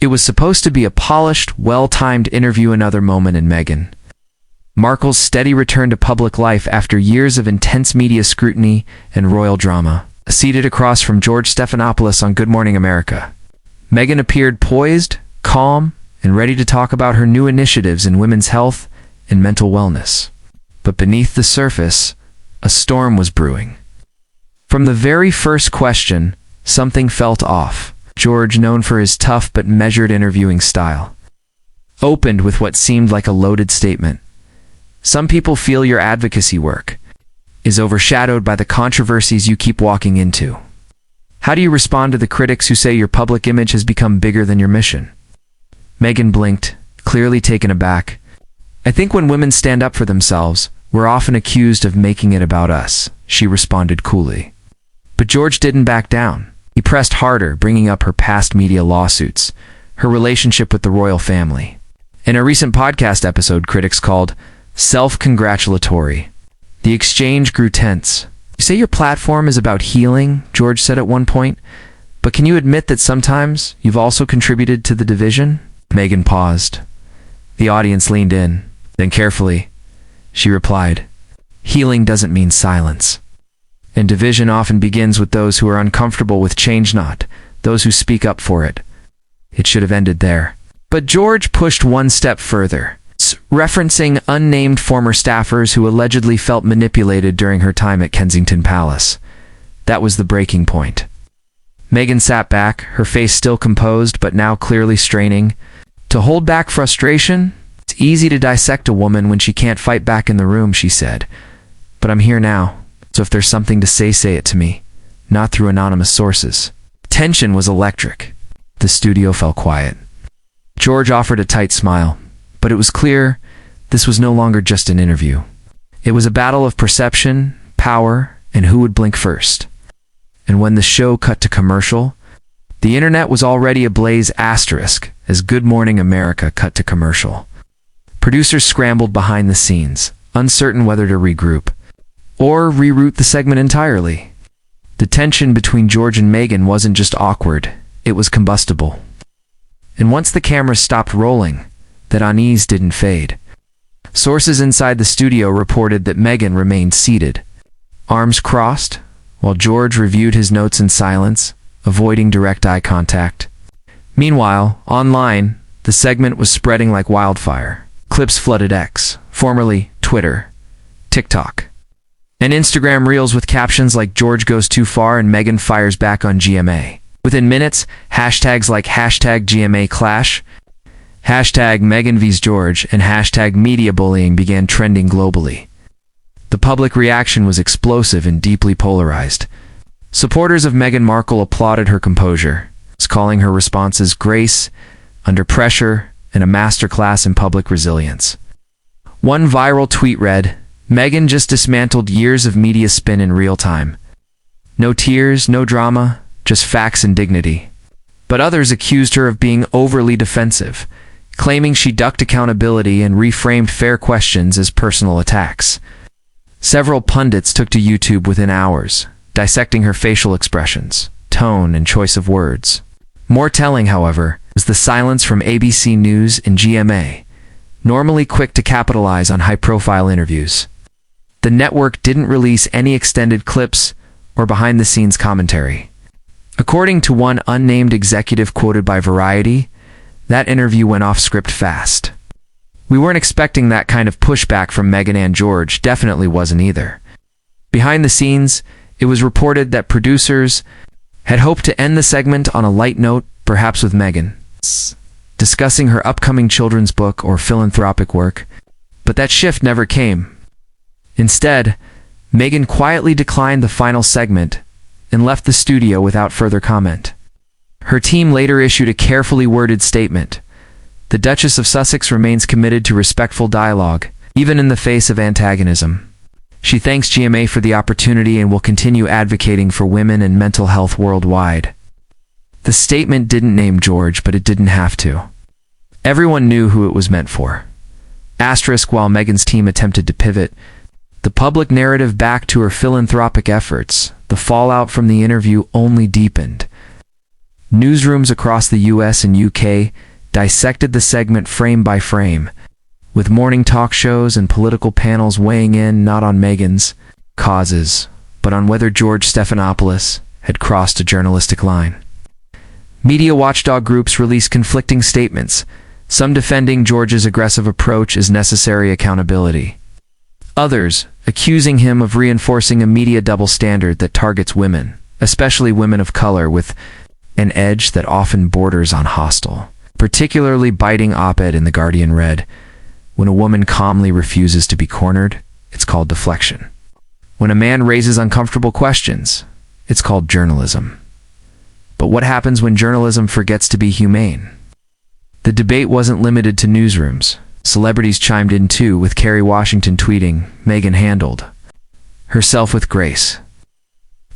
It was supposed to be a polished, well-timed interview, another moment in Meghan Markle's steady return to public life after years of intense media scrutiny and royal drama. Seated across from George Stephanopoulos on Good Morning America, Meghan appeared poised, calm, and ready to talk about her new initiatives in women's health and mental wellness. But beneath the surface, a storm was brewing. From the very first question, something felt off. George, known for his tough but measured interviewing style, opened with what seemed like a loaded statement. Some people feel your advocacy work is overshadowed by the controversies you keep walking into. How do you respond to the critics who say your public image has become bigger than your mission? Meghan blinked, clearly taken aback. I think when women stand up for themselves, we're often accused of making it about us, she responded coolly. But George didn't back down. He pressed harder, bringing up her past media lawsuits, her relationship with the royal family. In a recent podcast episode critics called self-congratulatory, the exchange grew tense. You say your platform is about healing, George said at one point, but can you admit that sometimes you've also contributed to the division? Meghan paused. The audience leaned in. Then carefully, she replied, healing doesn't mean silence. And division often begins with those who are uncomfortable with change, not those who speak up for it. It should have ended there. But George pushed one step further, referencing unnamed former staffers who allegedly felt manipulated during her time at Kensington Palace. That was the breaking point. Meghan sat back, her face still composed but now clearly straining. To hold back frustration? It's easy to dissect a woman when she can't fight back in the room, she said. But I'm here now, so if there's something to say it to me, not through anonymous sources. Tension was electric. The studio fell quiet. George offered a tight smile, but it was clear this was no longer just an interview. It was a battle of perception, power, and who would blink first. And when the show cut to commercial, the internet was already ablaze as Good Morning America cut to commercial. Producers scrambled behind the scenes, uncertain whether to regroup or reroute the segment entirely. The tension between George and Meghan wasn't just awkward, it was combustible. And once the cameras stopped rolling, that unease didn't fade. Sources inside the studio reported that Meghan remained seated, arms crossed, while George reviewed his notes in silence, avoiding direct eye contact. Meanwhile, online, the segment was spreading like wildfire. Clips flooded X, formerly Twitter, TikTok, and Instagram Reels with captions like George goes too far and Meghan fires back on GMA. Within minutes, hashtags like hashtag GMA clash, hashtag Meghan vs George, and hashtag media bullying began trending globally. The public reaction was explosive and deeply polarized. Supporters of Meghan Markle applauded her composure, calling her responses grace under pressure and a masterclass in public resilience. One viral tweet read, Meghan just dismantled years of media spin in real time. No tears, no drama, just facts and dignity. But others accused her of being overly defensive, claiming she ducked accountability and reframed fair questions as personal attacks. Several pundits took to YouTube within hours, dissecting her facial expressions, tone, and choice of words. More telling, however, was the silence from ABC News and GMA, normally quick to capitalize on high-profile interviews. The network didn't release any extended clips or behind-the-scenes commentary. According to one unnamed executive quoted by Variety, that interview went off script fast. We weren't expecting that kind of pushback from Meghan and George, definitely wasn't either. Behind the scenes, it was reported that producers had hoped to end the segment on a light note, perhaps with Meghan discussing her upcoming children's book or philanthropic work, but that shift never came. Instead, Meghan quietly declined the final segment and left the studio without further comment. Her team later issued a carefully worded statement. The Duchess of Sussex remains committed to respectful dialogue, even in the face of antagonism. She thanks GMA for the opportunity and will continue advocating for women and mental health worldwide. The statement didn't name George, but it didn't have to. Everyone knew who it was meant for. Asterisk, while Meghan's team attempted to pivot the public narrative back to her philanthropic efforts, the fallout from the interview only deepened. Newsrooms across the US and UK dissected the segment frame by frame, with morning talk shows and political panels weighing in not on Meghan's causes, but on whether George Stephanopoulos had crossed a journalistic line. Media watchdog groups released conflicting statements, some defending George's aggressive approach as necessary accountability, others accusing him of reinforcing a media double standard that targets women, especially women of color, with an edge that often borders on hostile. Particularly biting op-ed in The Guardian read, "When a woman calmly refuses to be cornered, it's called deflection. When a man raises uncomfortable questions, it's called journalism. But what happens when journalism forgets to be humane?" The debate wasn't limited to newsrooms. Celebrities chimed in too, with Kerry Washington tweeting, "Meghan handled herself with grace."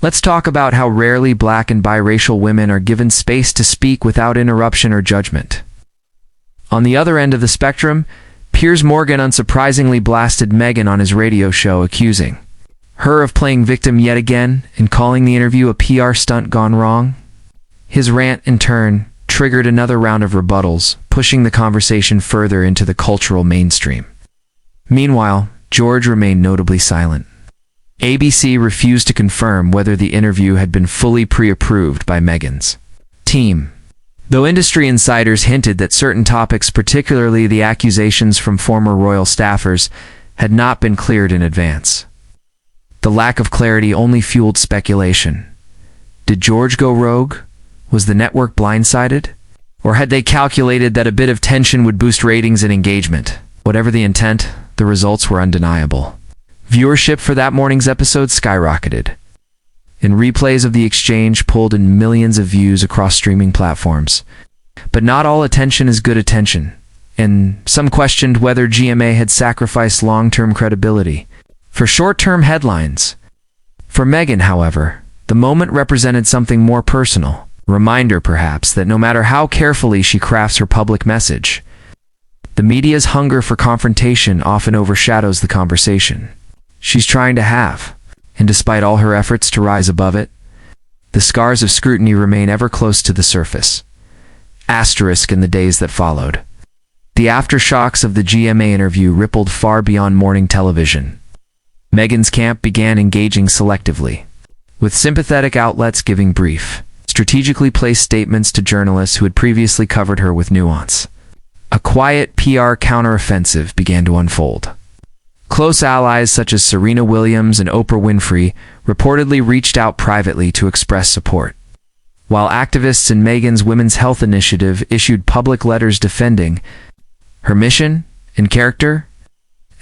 Let's talk about how rarely black and biracial women are given space to speak without interruption or judgment. On the other end of the spectrum, Piers Morgan unsurprisingly blasted Meghan on his radio show, accusing her of playing victim yet again and calling the interview a PR stunt gone wrong. His rant, in turn, triggered another round of rebuttals, pushing the conversation further into the cultural mainstream. Meanwhile, George remained notably silent. ABC refused to confirm whether the interview had been fully pre-approved by Meghan's team, though industry insiders hinted that certain topics, particularly the accusations from former royal staffers, had not been cleared in advance. The lack of clarity only fueled speculation. Did George go rogue? Was the network blindsided? Or had they calculated that a bit of tension would boost ratings and engagement? Whatever the intent, the results were undeniable. Viewership for that morning's episode skyrocketed, and replays of the exchange pulled in millions of views across streaming platforms. But not all attention is good attention, and some questioned whether GMA had sacrificed long-term credibility for short-term headlines. For Meghan, however, the moment represented something more personal, a reminder perhaps that no matter how carefully she crafts her public message, the media's hunger for confrontation often overshadows the conversation she's trying to have, and despite all her efforts to rise above it, the scars of scrutiny remain ever close to the surface. Asterisk in the days that followed. The aftershocks of the GMA interview rippled far beyond morning television. Meghan's camp began engaging selectively, with sympathetic outlets giving brief, strategically placed statements to journalists who had previously covered her with nuance. A quiet PR counteroffensive began to unfold. Close allies such as Serena Williams and Oprah Winfrey reportedly reached out privately to express support, while activists in Meghan's Women's Health Initiative issued public letters defending her mission and character.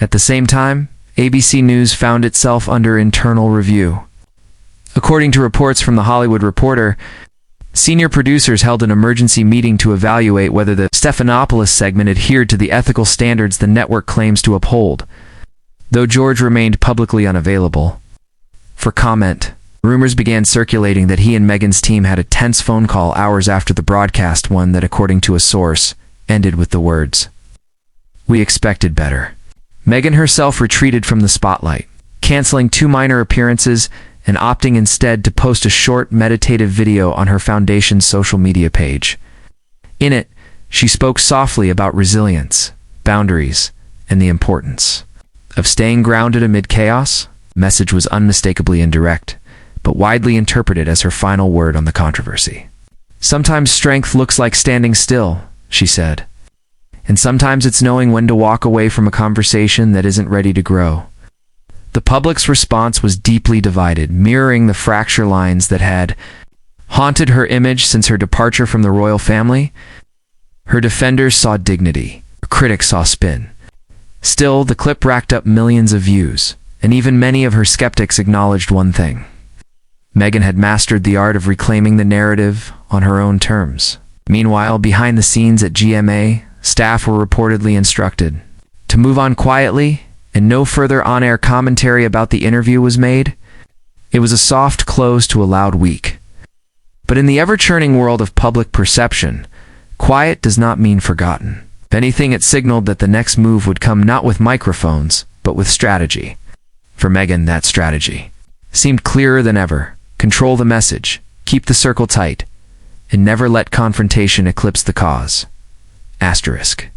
At the same time, ABC News found itself under internal review. According to reports from The Hollywood Reporter, senior producers held an emergency meeting to evaluate whether the Stephanopoulos segment adhered to the ethical standards the network claims to uphold, though George remained publicly unavailable for comment. Rumors began circulating that he and Meghan's team had a tense phone call hours after the broadcast, one that, according to a source, ended with the words, "We expected better." Meghan herself retreated from the spotlight, canceling 2 minor appearances and opting instead to post a short meditative video on her foundation's social media page. In it, she spoke softly about resilience, boundaries, and the importance of staying grounded amid chaos. The message was unmistakably indirect, but widely interpreted as her final word on the controversy. "Sometimes strength looks like standing still," she said. "And sometimes it's knowing when to walk away from a conversation that isn't ready to grow." The public's response was deeply divided, mirroring the fracture lines that had haunted her image since her departure from the royal family. Her defenders saw dignity, her critics saw spin. Still, the clip racked up millions of views, and even many of her skeptics acknowledged one thing: Meghan had mastered the art of reclaiming the narrative on her own terms. Meanwhile, behind the scenes at GMA, staff were reportedly instructed to move on quietly, and no further on-air commentary about the interview was made. It was a soft close to a loud week. But in the ever-churning world of public perception, quiet does not mean forgotten. If anything, it signaled that the next move would come not with microphones, but with strategy. For Meghan, that strategy seemed clearer than ever. Control the message, keep the circle tight, and never let confrontation eclipse the cause. Asterisk.